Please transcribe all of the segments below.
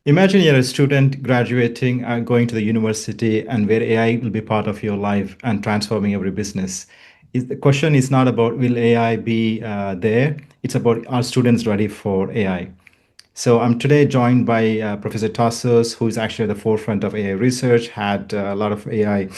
Imagine you're a student graduating, going to the university, and where AI will be part of your life and transforming every business. The question is not about will AI be there, it's about are students ready for AI? So I'm today joined by Professor Tasos, who is actually at the forefront of AI research, had a lot of AI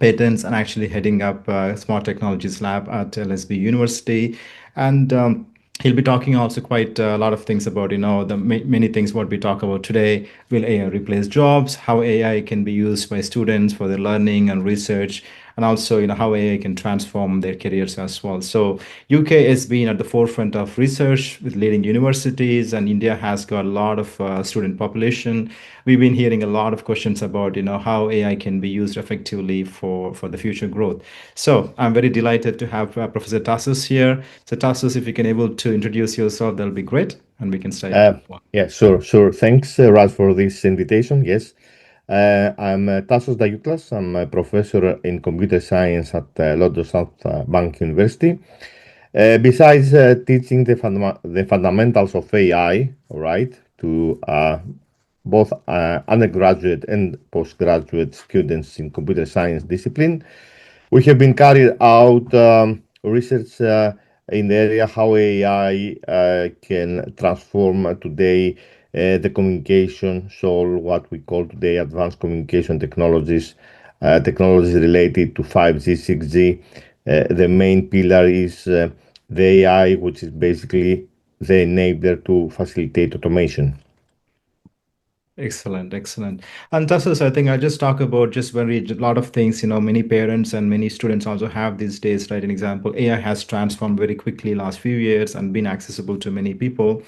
patents, and actually heading up Smart Technologies Lab at LSBU University. And he'll be talking also quite a lot of things about, the many things what we talk about today. Will AI replace jobs? How AI can be used by students for their learning and research, and also, how AI can transform their careers as well. So UK has been at the forefront of research with leading universities, and India has got a lot of student population. We've been hearing a lot of questions about, how AI can be used effectively for the future growth. So I'm very delighted to have Professor Tassos here. So Tassos, if you can able to introduce yourself, that'll be great, and we can start. Uh, yeah, sure. Thanks, Raj, for this invitation. Yes, I'm Tasos Dagiuklas. I'm a professor in computer science at London South Bank University. Besides teaching the fundamentals of AI, all right, to both undergraduate and postgraduate students in computer science discipline, we have been carried out research in the area how AI can transform today the communication, so what we call today advanced communication technologies, technologies related to 5G, 6G. The main pillar is the AI, which is basically the enabler to facilitate automation. Excellent, excellent. And Tassos, I think I just talk about just very a lot of things, many parents and many students also have these days, right? An example, AI has transformed very quickly last few years and been accessible to many people.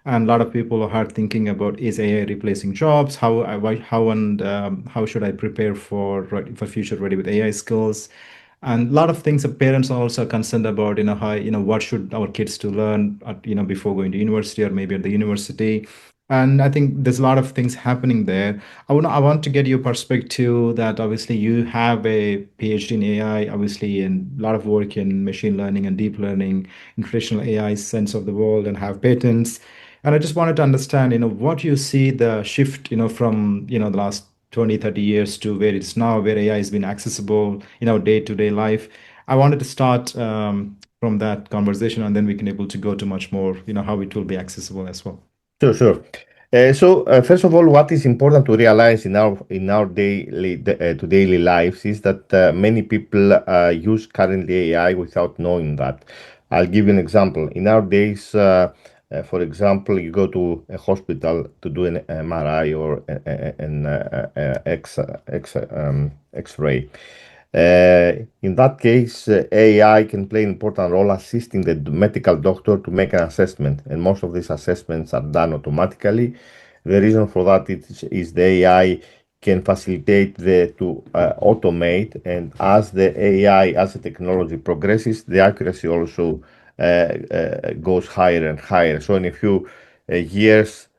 And a lot of people are thinking about, is AI replacing jobs? How and how should I prepare for future ready with AI skills? And a lot of things that parents are also concerned about, how, what should our kids to learn at, before going to university or maybe at the university. And I think there's a lot of things happening there. I want to get your perspective that obviously you have a PhD in AI, obviously, and a lot of work in machine learning and deep learning in traditional AI sense of the world, and have patents. And I just wanted to understand, what you see the shift, from, the last 20, 30 years to where it's now, where AI has been accessible, day-to-day life. I wanted to start from that conversation, and then we can able to go to much more, how it will be accessible as well. Sure. So first of all, what is important to realize in our to daily lives is that many people use currently AI without knowing that. I'll give you an example. In our days, for example, you go to a hospital to do an MRI or an X-ray. In that case, AI can play an important role assisting the medical doctor to make an assessment, and most of these assessments are done automatically. The reason for that is the AI can facilitate the to automate, and as the AI, as the technology progresses, the accuracy also goes higher and higher. So in a few years,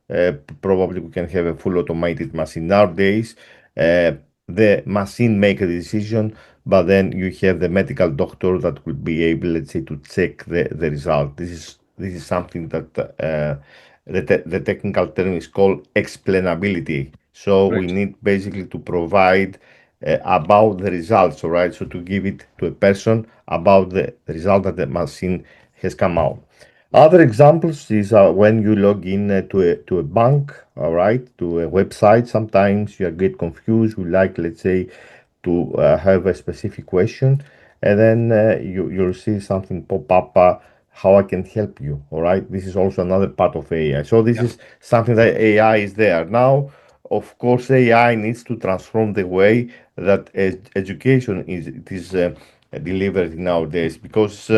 probably we can have a full automated machine. Nowadays, the machine make a decision, but then you have the medical doctor that will be able, let's say, to check the result. This is something that the technical term is called explainability. So we Right. need basically to provide about the results, all right? So to give it to a person about the result that the machine has come out. Other examples is when you log in to a bank, all right, to a website. Sometimes you get confused. You like, let's say, to have a specific question, and then you'll see something pop up. How I can help you? All right. This is also another part of AI. So this Yeah. is something that AI is there now. Of course, AI needs to transform the way that education is delivered nowadays, because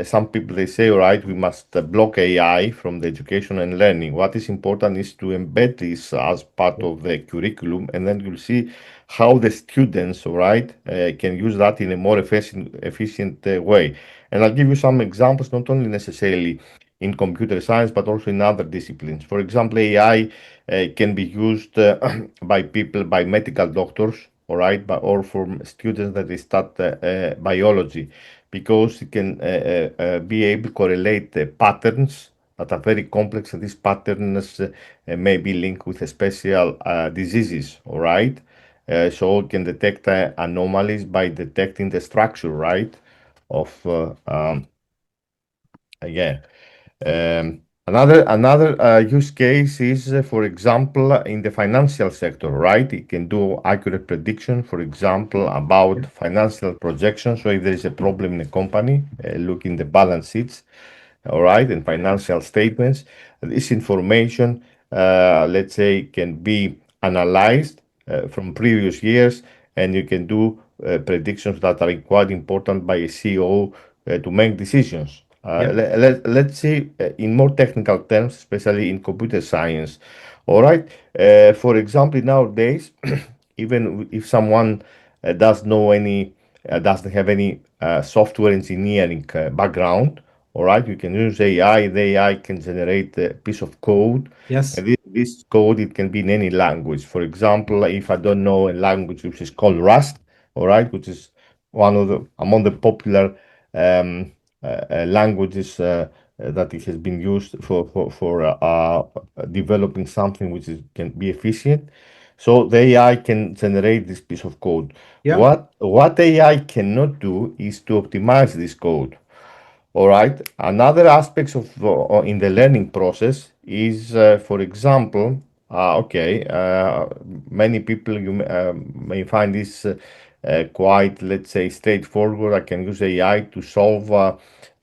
some people they say, all right, we must block AI from the education and learning. What is important is to embed this as part of the curriculum, and then you'll see how the students, all right, can use that in a more efficient way. And I'll give you some examples, not only necessarily in computer science, but also in other disciplines. For example, AI can be used by people, by medical doctors, all right, but or for students that they start biology, because it can be able to correlate the patterns that are very complex, and these patterns may be linked with special diseases, all right? So it can detect anomalies by detecting the structure, right, of yeah. Another use case is, for example, in the financial sector, right? It can do accurate prediction, for example, Yeah. about financial projections. So if there is a problem in a company, look in the balance sheets, all right, and financial statements. This information, let's say, can be analyzed from previous years, and you can do predictions that are quite important by a CEO to make decisions. Yeah. Let's see in more technical terms, especially in computer science. All right. For example, nowadays, even if someone doesn't have any software engineering background, all right, you can use AI. The AI can generate a piece of code, Yes. and this code it can be in any language. For example, if I don't know a language which is called Rust, all right, which is one of the among the popular um, languages that it has been used for developing something which can be efficient. So the AI can generate this piece of code. Yeah. What AI cannot do is to optimize this code. All right. Another aspect of in the learning process is, for example, many people may find this quite, let's say, straightforward. I can use AI to solve,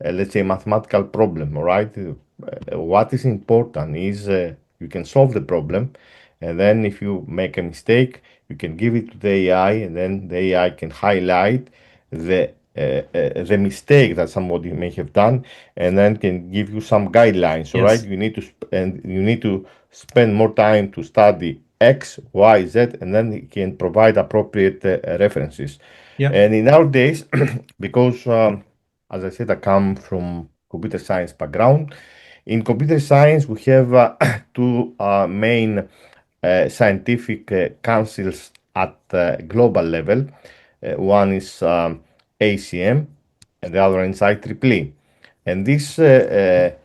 let's say, mathematical problem. All right. What is important is you can solve the problem, and then if you make a mistake, you can give it to the AI, and then the AI can highlight the mistake that somebody may have done, and then can give you some guidelines. All right, Yes. you need to spend more time to study X, Y, Z, and then it can provide appropriate references. Yeah. And in our days, because as I said, I come from computer science background. In computer science, we have two main scientific councils at global level. One is ACM, and the other is IEEE. And these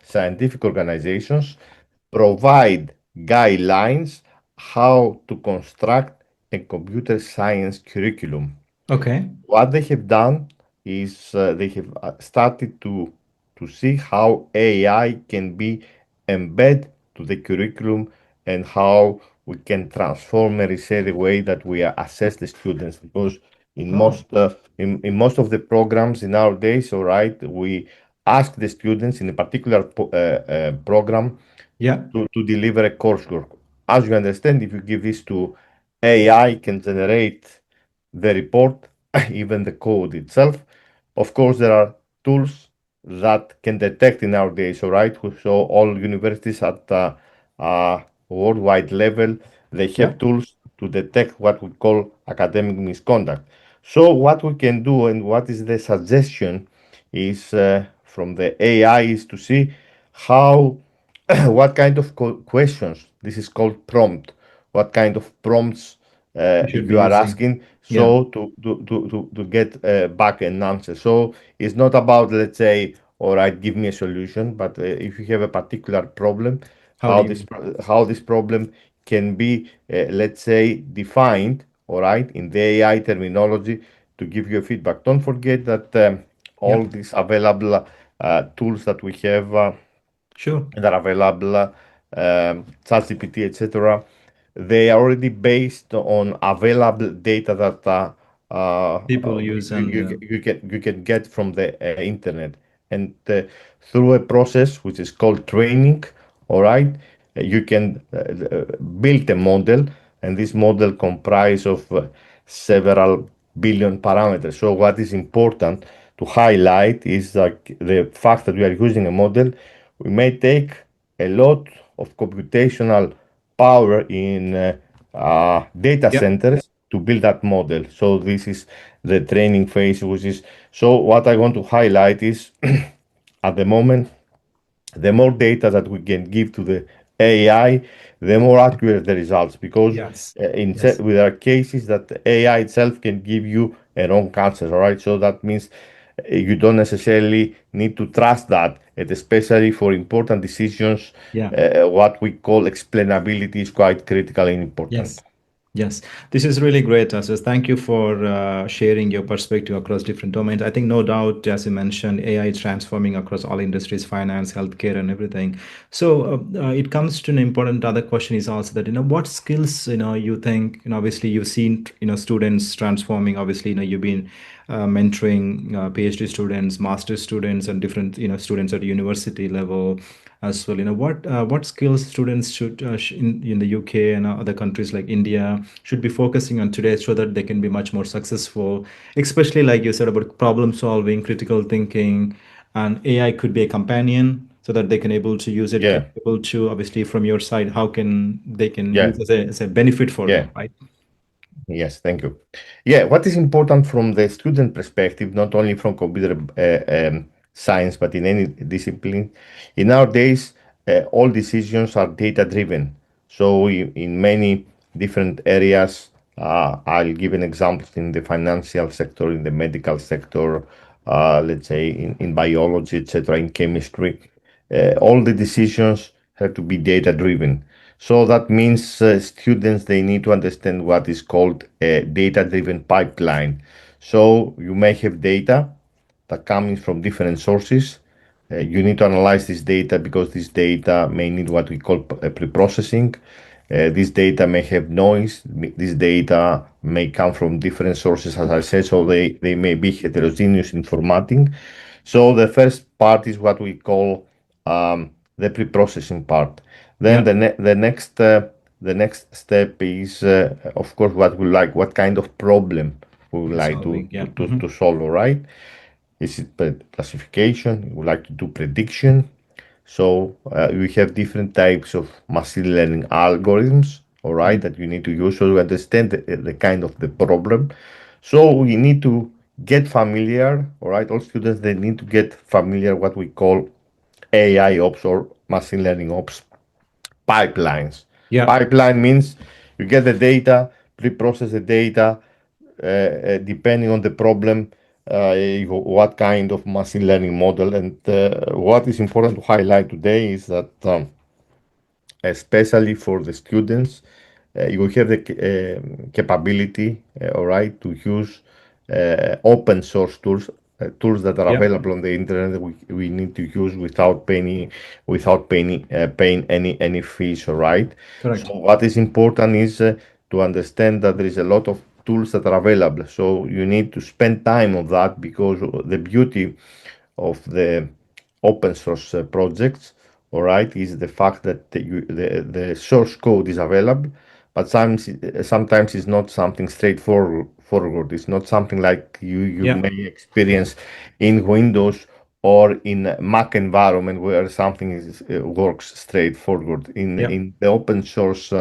scientific organizations provide guidelines how to construct a computer science curriculum. Okay. What they have done is they have started to see how AI can be embedded to the curriculum, and how we can transform and reset the way that we assess the students. Because Oh. in most of the programs in our days, all right, we ask the students in a particular program Yeah. to deliver a coursework. As you understand, if you give this to AI, can generate the report, even the code itself. Of course, there are tools that can detect in our days, all right? So all universities at worldwide level, they Yeah. have tools to detect what we call academic misconduct. So what we can do, and what is the suggestion, is from the AI is to see how what kind of questions, this is called prompt, what kind of prompts You should be you are using. asking, Yeah. so to get back an answer. So it's not about, let's say, all right, give me a solution, but if you have a particular problem, How do you? how this problem can be, let's say, defined, all right, in the AI terminology, to give you a feedback. Don't forget that Yeah. all these available tools that we have Sure. that are available, ChatGPT, etc. They are already based on available data that People use and you can get from the internet, and through a process which is called training. All right, you can build a model, and this model comprise of several billion parameters. So what is important to highlight is that the fact that we are using a model, we may take a lot of computational power in data yeah. centers to build that model. So this is the training phase, which is, so what I want to highlight is at the moment, the more data that we can give to the AI, the more accurate the results. Because Yes. Yes. there are cases that the AI itself can give you a wrong answer. All right, so that means You don't necessarily need to trust that, and especially for important decisions, Yeah. what we call explainability is quite critical and important. Yes. Yes, this is really great, Tasos. Thank you for sharing your perspective across different domains. I think no doubt, as you mentioned, AI is transforming across all industries, finance, healthcare, and everything. So it comes to an important other question is also that, what skills, you think, obviously you've seen, students transforming. Obviously, you've been mentoring PhD students, master students, and different, students at university level as well. What skills students should in the UK and other countries like India should be focusing on today so that they can be much more successful, especially like you said about problem solving, critical thinking, and AI could be a companion so that they can able to use it, Yeah, able to obviously from your side, how can they can yeah, use as a benefit for yeah. them, right? Yes, thank you. Yeah, what is important from the student perspective, not only from computer science, but in any discipline, in our days, all decisions are data driven. So, in many different areas, I'll give an example in the financial sector, in the medical sector, let's say in biology, etc., in chemistry, all the decisions have to be data driven. So that means students they need to understand what is called a data-driven pipeline. So you may have data that comes from different sources. You need to analyze this data because this data may need what we call pre-processing. This data may have noise. This data may come from different sources, as I said, so they may be heterogeneous in formatting. So the first part is what we call the pre-processing part. Then Yeah, the next step is, of course, what kind of problem we would you're like to solving. Yeah. to, to, to solve, all right? Is it classification? We would like to do prediction. So we have different types of machine learning algorithms, all right, Mm. that you need to use so you understand the kind of the problem. So we need to get familiar, all right. All students they need to get familiar what we call AI ops or machine learning ops pipelines. Yeah. Pipeline means you get the data, pre-process the data, depending on the problem, what kind of machine learning model. And what is important to highlight today is that, especially for the students, you have the capability, all right, to use open source tools, tools that are Yeah. available on the internet. We need to use without paying any fees, all right. So Correct. what is important is to understand that there is a lot of tools that are available. So you need to spend time on that because the beauty of the open source projects, all right, is the fact that the source code is available, but sometimes it's not something straightforward. It's not something like you Yeah. may experience in Windows or in Mac environment where something works straightforward. In Yeah. in the open source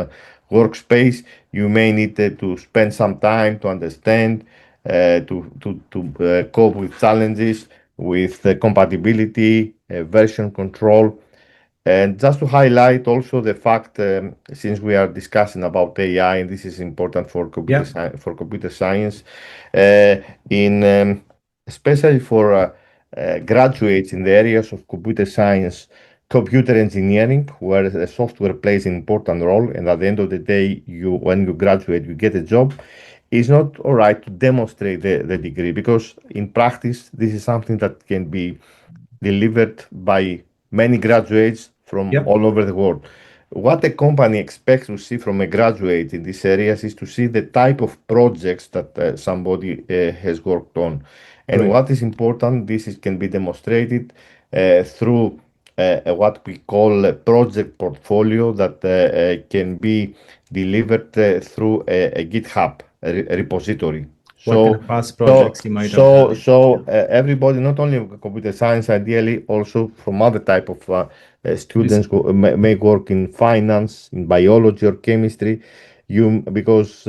workspace, you may need to spend some time to understand, to cope with challenges, with the compatibility, version control. And just to highlight also the fact, since we are discussing about AI, and this is important for Yeah. computer science, uh, in especially for graduates in the areas of computer science, computer engineering, where the software plays an important role, and at the end of the day, when you graduate, you get a job. It's not all right to demonstrate the degree because in practice, this is something that can be delivered by many graduates from Yeah. all over the world. What a company expects to see from a graduate in these areas is to see the type of projects that somebody has worked on. And Great. what is important, can be demonstrated through what we call a project portfolio that can be delivered through a GitHub repository. What kind So of past so, projects you might have so, done? so Yeah. everybody, not only computer science, ideally also from other type of This. students who may work in finance, in biology or chemistry, because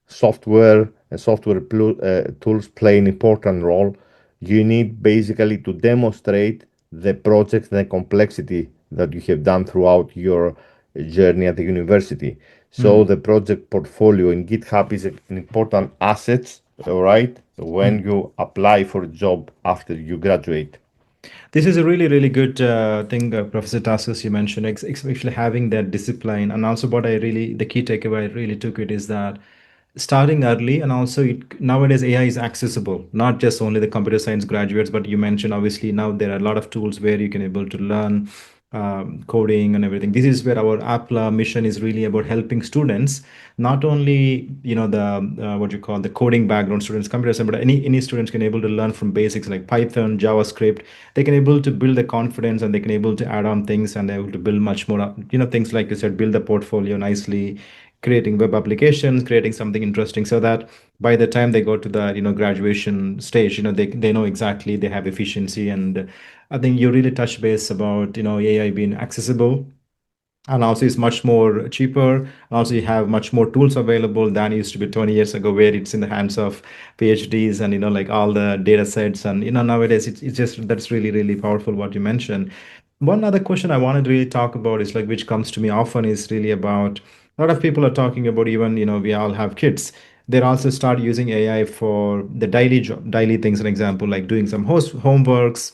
software tools play an important role. You need basically to demonstrate the project, the complexity that you have done throughout your journey at the university. So Mm. the project portfolio in GitHub is an important asset, all right, Mm. when you apply for a job after you graduate. This is a really, really good thing, Professor Tassos, you mentioned, especially having that discipline. And also, what I really, the key takeaway I really took it is that starting early, and also nowadays AI is accessible, not just only the computer science graduates, but you mentioned obviously now there are a lot of tools where you can able to learn coding and everything. This is where our Applaa mission is really about helping students, not only the what you call the coding background students, computer science, but any students can able to learn from basics like Python, JavaScript. They can able to build the confidence, and they can able to add on things, and they're able to build much more things like you said, build the portfolio nicely, creating web applications, creating something interesting, so that by the time they go to the graduation stage, they know exactly, they have efficiency. And I think you really touch base about AI being accessible, and also it's much more cheaper, and also you have much more tools available than it used to be 20 years ago, where it's in the hands of PhDs and like all the data sets. And nowadays it's just, that's really, really powerful what you mentioned. One other question I wanted to really talk about is like, which comes to me often, is really about a lot of people are talking about, even we all have kids, they also start using AI for the daily job, daily things. An example like doing some homeworks,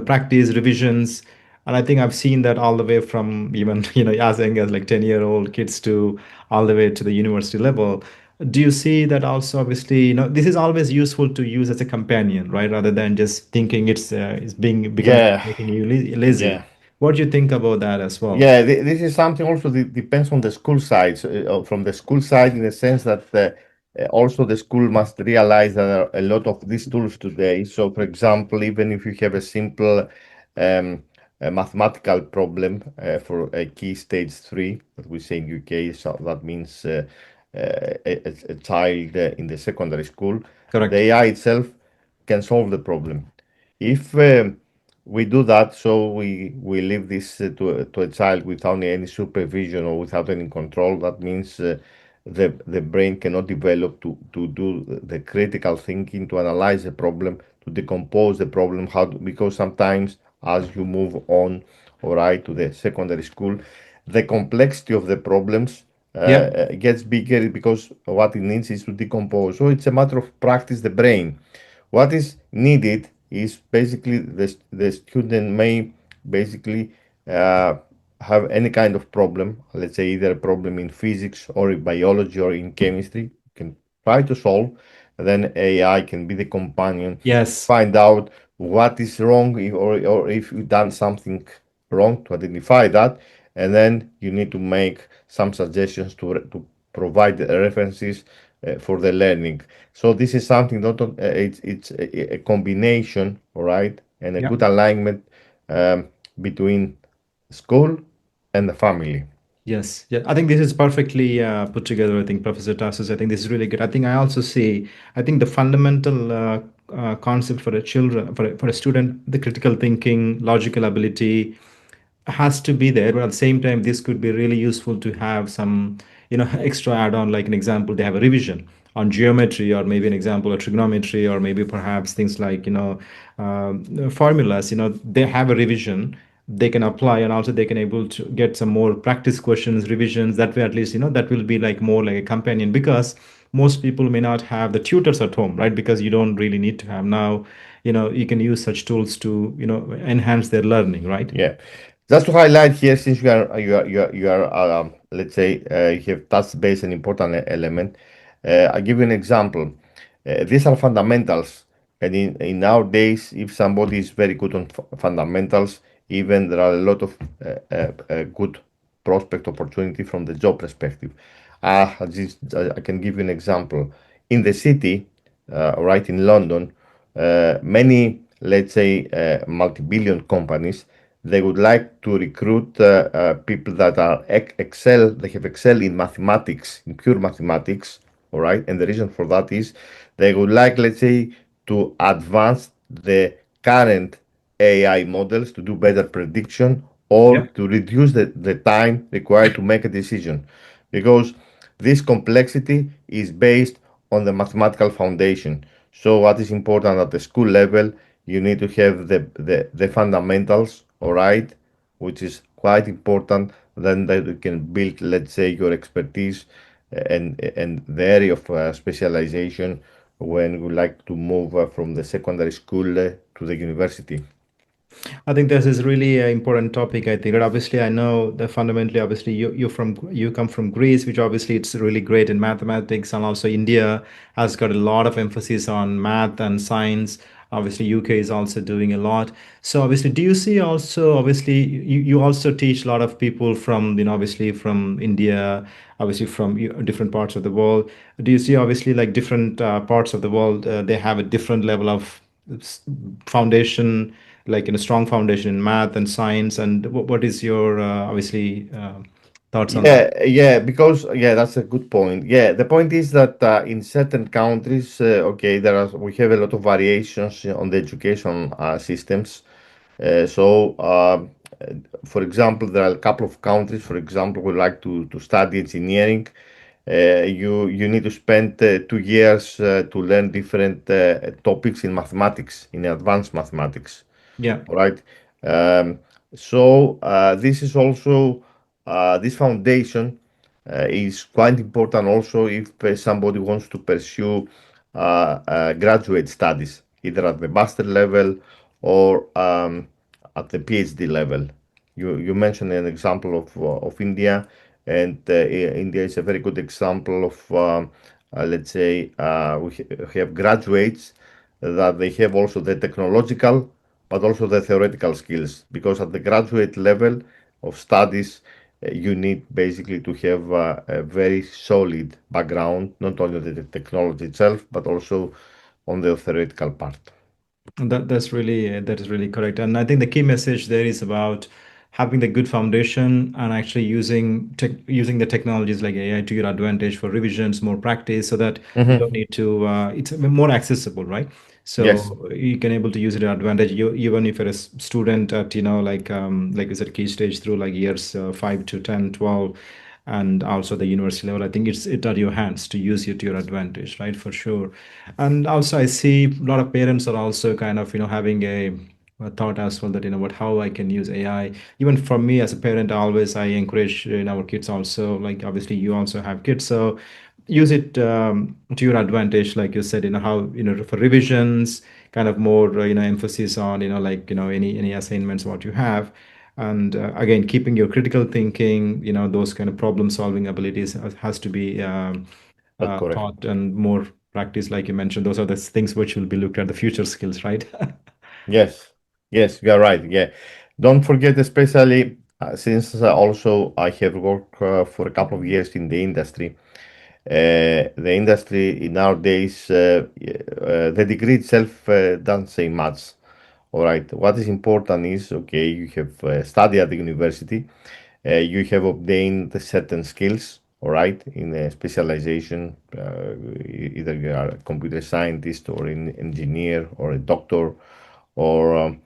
practice revisions. And I think I've seen that all the way from even as young as like 10-year-old kids to all the way to the university level. Do you see that also? Obviously, this is always useful to use as a companion, right, rather than just thinking it's being becoming Yeah, making you lazy. yeah. What do you think about that as well? Yeah, this is something also that depends on the school side. So, from the school side, in the sense that also the school must realize that there are a lot of these tools today. So, for example, even if you have a simple um, a mathematical problem for a key stage three, that we say in UK, so that means a child in the secondary school, the Correct. AI itself can solve the problem. If we do that, so we leave this to a child without any supervision or without any control. That means the brain cannot develop to do the critical thinking, to analyze the problem, to decompose the problem. Because sometimes as you move on, all right, to the secondary school, the complexity of the problems Yeah. gets bigger, because what it needs is to decompose. So it's a matter of practice the brain. What is needed is basically the student may basically uh, have any kind of problem, let's say either a problem in physics or in biology or in chemistry, can try to solve. Then AI can be the companion, Yes. find out what is wrong, or if you've done something wrong, to identify that. And then you need to make some suggestions to provide the references for the learning. So this is something not it's a combination, all right, and a Yeah. good alignment between school and the family. Yes, yeah, I think this is perfectly put together. I think Professor Tassos, I think this is really good. I think I also see, I think the fundamental concept for a children, for a student, the critical thinking, logical ability, has to be there. But at the same time, this could be really useful to have some extra add-on. Like an example, they have a revision on geometry, or maybe an example of trigonometry, or maybe perhaps things like formulas. They have a revision they can apply, and also they can able to get some more practice questions, revisions. That way, at least that will be like more like a companion, because most people may not have the tutors at home, right? Because you don't really need to have now. You can use such tools to enhance their learning, right? Yeah, just to highlight here, since you are let's say you have touched base an important element. I'll give you an example. These are fundamentals, and in nowadays, if somebody is very good on fundamentals, even there are a lot of good prospect opportunity from the job perspective. I can give you an example. In the city, right in London, many, let's say, multi-billion companies, they would like to recruit people that are they have excel in mathematics, in pure mathematics, all right? And the reason for that is they would like, let's say, to advance the current AI models to do better prediction, or Yeah. to reduce the time required to make a decision. Because this complexity is based on the mathematical foundation. So what is important at the school level, you need to have the fundamentals, all right, which is quite important. Then that you can build, let's say, your expertise and the area of specialization when we like to move from the secondary school to the university. I think this is really an important topic. I think, but obviously, I know that fundamentally, obviously, you come from Greece, which obviously it's really great in mathematics, and also India has got a lot of emphasis on math and science. Obviously, UK is also doing a lot. So obviously, do you see also obviously you also teach a lot of people from obviously from India, obviously from different parts of the world. Do you see obviously like different parts of the world they have a different level of s- foundation, like in a strong foundation in math and science, and what is your obviously thoughts on that? Yeah, because yeah, that's a good point. Yeah, the point is that in certain countries, okay, we have a lot of variations on the education systems. For example, there are a couple of countries, for example, who like to study engineering. You need to spend 2 years to learn different topics in mathematics, in advanced mathematics. Yeah, All right. Um, this is also this foundation is quite important also if somebody wants to pursue graduate studies, either at the master level or at the PhD level. You mentioned an example of India, and India is a very good example of let's say we have graduates that they have also the technological but also the theoretical skills, because at the graduate level of studies you need basically to have a very solid background, not only the technology itself but also on the theoretical part. that is really correct, and I think the key message there is about having the good foundation and actually using the technologies like AI to your advantage for revisions, more practice, so that you Hmm. don't need to. It's more accessible, right? Yes, So you can able to use it to advantage. You even if you're a student at like you said key stage through like years 5 to 10, 12, and also the university level. I think it's it at your hands to use it to your advantage, right? For sure. And also I see a lot of parents are also kind of having a thought as well that what how I can use AI. Even for me as a parent, always I encourage our kids also, like obviously you also have kids, so use it to your advantage, like you said, how for revisions, kind of more emphasis on like any assignments what you have. And again, keeping your critical thinking, those kind of problem solving abilities has to be that's correct. thought and more practice, like you mentioned. Those are the things which will be looked at the future skills, right? Yes, yes, you're right. Yeah, don't forget, especially since also I have worked for a couple of years in the industry. The industry in nowadays, the degree itself doesn't say much. All right. What is important is, okay, you have studied at the university, you have obtained certain skills, all right, in a specialization. Either you are a computer scientist or an engineer or a doctor, or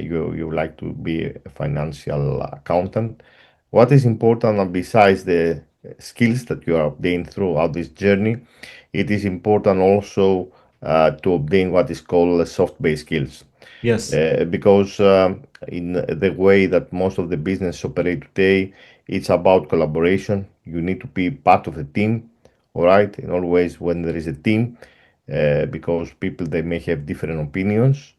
you like to be a financial accountant. What is important, besides the skills that you have obtained throughout this journey, it is important also to obtain what is called soft-based skills. Yes. Because in the way that most of the business operate today, it's about collaboration. You need to be part of a team, all right? And always when there is a team, because people they may have different opinions,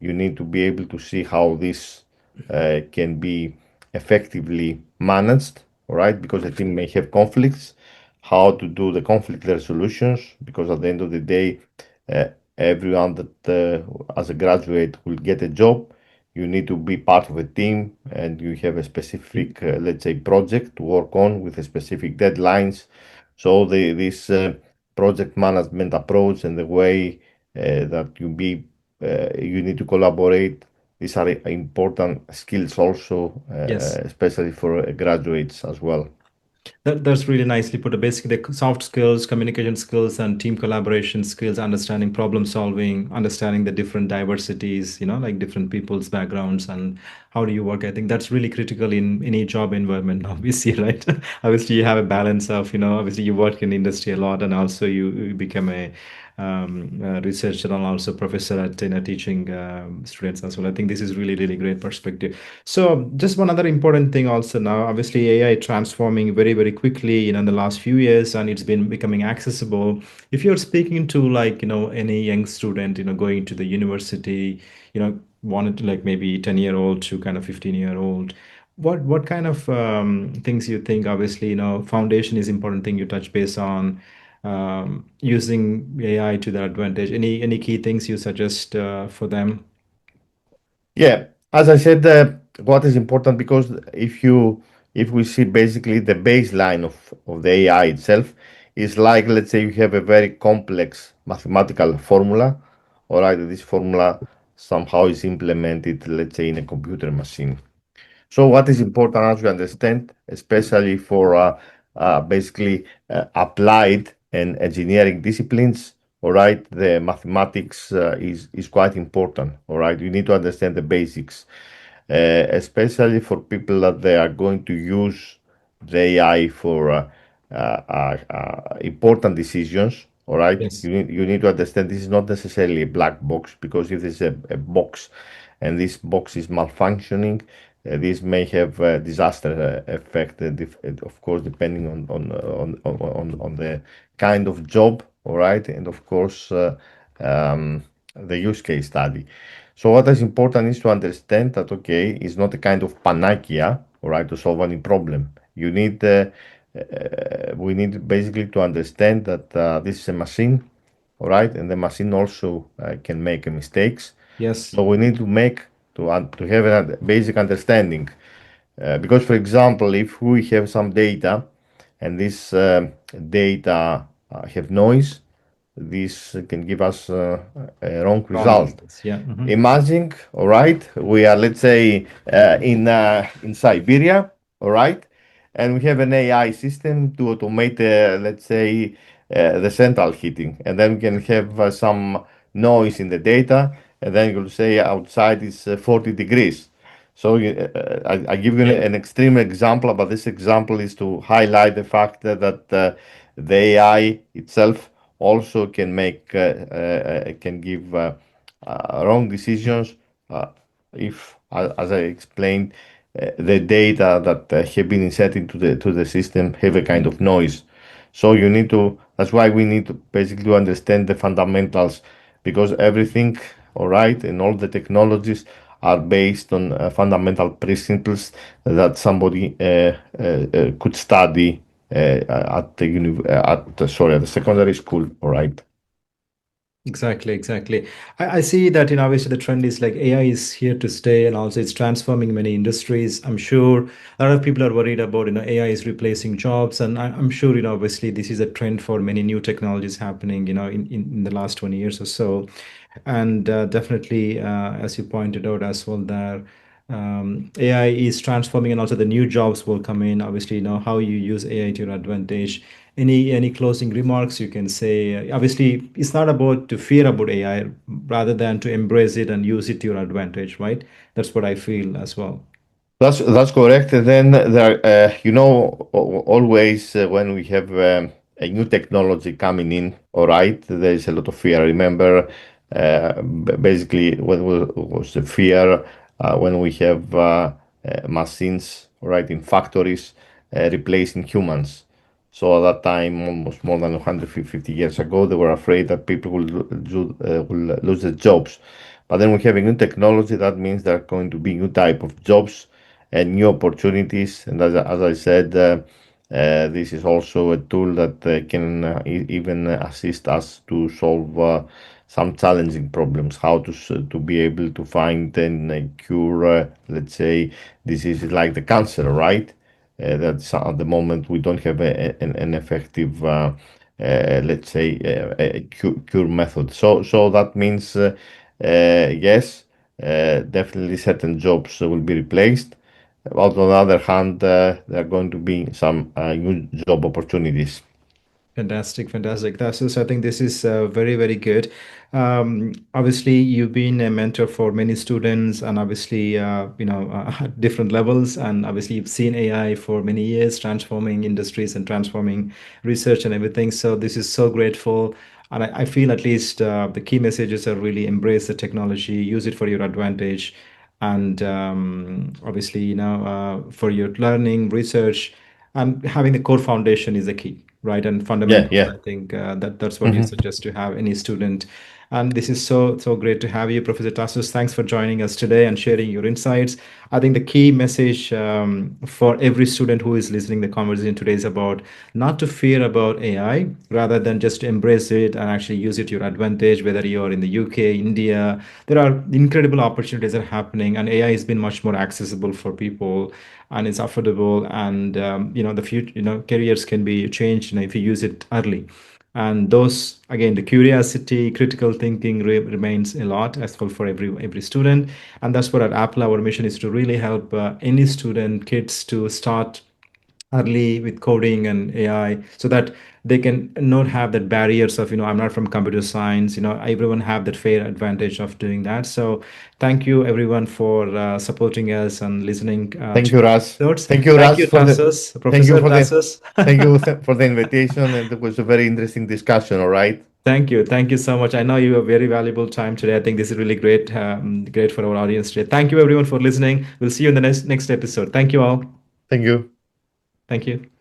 you need to be able to see how this can be effectively managed, all right? Because the team may have conflicts, how to do the conflict resolutions, because at the end of the day, uh, everyone that as a graduate will get a job. You need to be part of a team and you have a specific, let's say, project to work on with a specific deadlines. So this project management approach and the way that you need to collaborate, these are important skills also, Yes. especially for graduates as well. That's really nicely put. Basically, the soft skills, communication skills, and team collaboration skills, understanding problem solving, understanding the different diversities, like different people's backgrounds, and how do you work. I think that's really critical in any job environment, obviously, right? Obviously, you have a balance of, obviously, you work in industry a lot, and also you become researcher and also professor at teaching students as well. I think this is really really great perspective. So just one other important thing also now, obviously AI transforming very very quickly, in the last few years, and it's been becoming accessible. If you're speaking to like any young student going to the university, wanted to like maybe 10-year-old to kind of 15-year-old, what kind of things you think, obviously foundation is important thing you touch base on, using AI to their advantage. Any key things you suggest for them? Yeah, as I said, what is important because if we see basically the baseline of the AI itself is like, let's say you have a very complex mathematical formula, all right, this formula somehow is implemented, let's say, in a computer machine. So what is important as you understand, especially for basically applied and engineering disciplines, all right, the mathematics is quite important, all right. You need to understand the basics, especially for people that they are going to use the AI for important decisions. All right, Yes. you need to understand this is not necessarily a black box because if there's a box and this box is malfunctioning, this may have a disaster effect. Of course, depending on the kind of job. All right, and of course the use case study. So what is important is to understand that okay, it's not a kind of panacea, all right, to solve any problem. We need basically to understand that this is a machine, all right, and the machine also can make mistakes. Yes. So we need to to have a basic understanding, because for example, if we have some data, and this data have noise, this can give us a wrong Wrong result. results. Yeah. Imagine, all right, we are, let's say, in Siberia, all right, and we have an AI system to automate, let's say, the central heating, and then we can have some noise in the data, and then you'll say outside is 40 degrees. So I give you Yeah. an extreme example, but this example is to highlight the fact that the AI itself also can make can give wrong decisions if, as I explained, the data that have been inserted to the system have a kind of noise. So you need to. That's why we need to basically understand the fundamentals, because everything, all right, and all the technologies are based on fundamental principles that somebody could study at the at the secondary school. All right. Exactly, exactly. I see that, obviously the trend is like AI is here to stay, and also it's transforming many industries. I'm sure a lot of people are worried about, AI is replacing jobs. And I'm sure, obviously this is a trend for many new technologies happening, in the last 20 years or so. And definitely, as you pointed out as well, there AI is transforming, and also the new jobs will come in. Obviously, how you use AI to your advantage. Any closing remarks you can say? Obviously, it's not about to fear about AI, rather than to embrace it and use it to your advantage, right? That's what I feel as well. That's correct. And then there, always when we have a new technology coming in, all right, there is a lot of fear. I remember basically when was the fear when we have machines, all right, in factories replacing humans. So at that time, almost more than 150 years ago, they were afraid that people will lose their jobs. But then we have a new technology. That means there are going to be new type of jobs and new opportunities. And as I said, this is also a tool that can even assist us to solve some challenging problems. How to be able to find and cure, let's say, diseases like the cancer, right? That's at the moment we don't have an effective, let's say, a cure method. So that means yes, definitely certain jobs will be replaced. But on the other hand, there are going to be some new job opportunities. Fantastic, fantastic. I think this is very, very good. Obviously, you've been a mentor for many students, and obviously, at different levels. And obviously, you've seen AI for many years, transforming industries and transforming research and everything. So this is so grateful. And I feel at least the key messages are really embrace the technology, use it for your advantage, and obviously, for your learning, research, and having the core foundation is the key, right? And Yeah, fundamentals, yeah. I think that's what you Hmm. suggest to have any student. And this is so great to have you, Professor Tassos. Thanks for joining us today and sharing your insights. I think the key message for every student who is listening the conversation today is about not to fear about AI, rather than just embrace it and actually use it to your advantage. Whether you're in the UK, India, there are incredible opportunities that are happening, and AI has been much more accessible for people, and it's affordable. And the future, careers can be changed, if you use it early. And those, again, the curiosity, critical thinking remains a lot as well for every student. And that's what at Apple our mission is, to really help any student, kids, to start early with coding and AI, so that they can not have that barriers of, I'm not from computer science. Everyone have that fair advantage of doing that. So thank you everyone for supporting us and listening Thank to you, our Raj. episodes. Thank you, Thank Raj, you, for the Tassos, thank you Professor for the Tassos. for the invitation, and it was a very interesting discussion. All right. Thank you so much. I know you have very valuable time today. I think this is really great, great for our audience today. Thank you everyone for listening. We'll see you in the next episode. Thank you all. Thank you. Thank you.